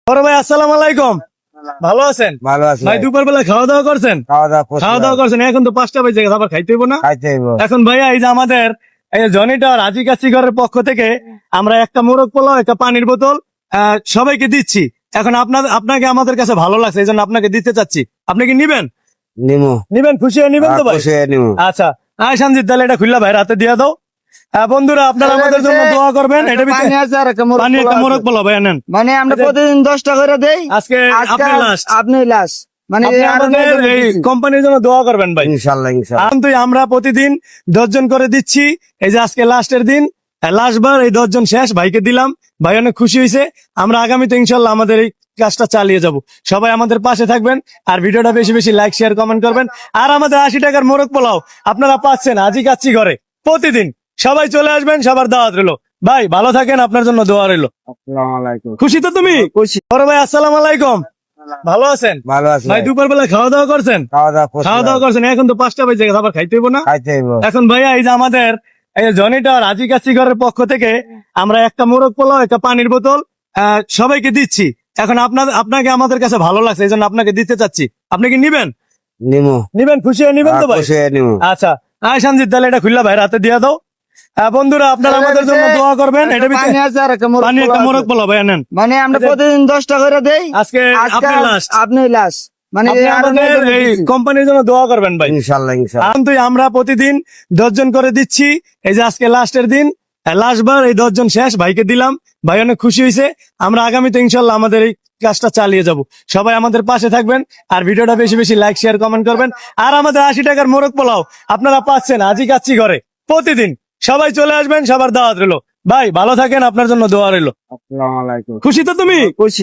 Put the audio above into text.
বড় ভাই আসসালামু আলাইকুম। ভালো আছেন? ভালো আছে ভাই দুপুর বেলা খাওয়া দাওয়া করছেন? খাওয়া দাওয়া করছেন, এখন তো 5টা বাজে গেছে, আবার খাইতে হইব না? খাইতে হইব। এখন ভাইয়া এই যে আমাদের এই যে জনিটা রাজি কাচ্চি ঘরের পক্ষ থেকে আমরা একটা মোরগ পোলাও, একটা পানির বোতল সবাইকে দিচ্ছি। এখন আপনাকে আমাদের কাছে ভালো লাগছে, এই জন্য আপনাকে দিতে চাচ্ছি। আপনি কি নিবেন? নিমু। নিবেন, খুশি হয়ে নিবেন তো ভাই? খুশি হয়ে নিমু। আচ্ছা, সঞ্জিত তাহলে এটা খুললা ভাই হাতে দিয়ে দাও। বন্ধুরা আপনারা আমাদের জন্য দোয়া করবেন। এটা পানি আছে আর একটা মোরগ পানি, একটা পোলাও মোরগ আছে। পোলাও ভাই নেন। মানে আমরা প্রতিদিন 10টা করে দেই, আজকে আপনি লাস্ট, আপনি লাস্ট। মানে আপনি আরো আমাদের দশজন এই দিচ্ছি। কোম্পানির জন্য দোয়া করবেন ভাই। ইনশাল্লাহ ইনশাল্লাহ। কিন্তু আমরা প্রতিদিন 10 জন করে দিচ্ছি। এই যে আজকে লাস্টের দিন, লাস্ট বার এই 10 জন শেষ, ভাইকে দিলাম। ভাই অনেক খুশি হয়েছে। আমরা আগামীতে ইনশাল্লাহ আমাদের এই কাজটা চালিয়ে যাব। সবাই আমাদের পাশে থাকবেন আর ভিডিওটা বেশি বেশি লাইক শেয়ার কমেন্ট করবেন। আর আমাদের 80 টাকার মোরগ পোলাও আপনারা পাচ্ছেন আজি কাচ্চি ঘরে প্রতিদিন। সবাই চলে আসবেন, সবার দাওয়াত রইলো। ভাই ভালো থাকেন, আপনার জন্য দোয়া রইলো। আসসালামু আলাইকুম। খুশি তো তুমি? খুশি। বড় ভাই আসসালামু আলাইকুম। ভালো আছেন? ভালো আছে ভাই দুপুর বেলা খাওয়া দাওয়া করছেন? খাওয়া দাওয়া করছেন, এখন তো 5টা বাজে গেছে, আবার খাইতে হইব না? খাইতে হইব। এখন ভাইয়া এই যে আমাদের এই যে জনিটা রাজি কাচ্চি ঘরের পক্ষ থেকে আমরা একটা মোরগ পোলাও, একটা পানির বোতল সবাইকে দিচ্ছি। এখন আপনাকে আমাদের কাছে ভালো লাগছে, এই জন্য আপনাকে দিতে চাচ্ছি। আপনি কি নিবেন? নিমু। নিবেন, খুশি হয়ে নিবেন তো ভাই? খুশি হয়ে নিমু। আচ্ছা, সঞ্জিত তাহলে এটা খুললা ভাই হাতে দিয়ে দাও। বন্ধুরা আপনারা আমাদের জন্য দোয়া করবেন। এটা পানি আছে আর একটা মোরগ পানি, একটা পোলাও মোরগ আছে। পোলাও ভাইয়া নেন। মানে আমরা প্রতিদিন 10টা করে দেই, আজকে আপনি লাস্ট, আপনি লাস্ট। মানে আপনি আরো আমাদের দশজন এই দিচ্ছি। কোম্পানির জন্য দোয়া করবেন ভাই। ইনশাল্লাহ ইনশাল্লাহ। কিন্তু আমরা প্রতিদিন 10 জন করে দিচ্ছি। এই যে আজকে লাস্টের দিন, লাস্ট বার এই 10 জন শেষ, ভাইকে দিলাম। ভাই অনেক খুশি হয়েছে। আমরা আগামীতে ইনশাল্লাহ আমাদের এই কাজটা চালিয়ে যাব। সবাই আমাদের পাশে থাকবেন আর ভিডিওটা বেশি বেশি লাইক শেয়ার কমেন্ট করবেন। আর আমাদের 80 টাকার মোরগ পোলাও আপনারা পাচ্ছেন আজি কাচ্চি ঘরে প্রতিদিন। সবাই চলে আসবেন, সবার দাওয়াত রইলো। ভাই ভালো থাকেন, আপনার জন্য দোয়া রইলো। আসসালামু আলাইকুম। খুশি তো তুমি? খুশি।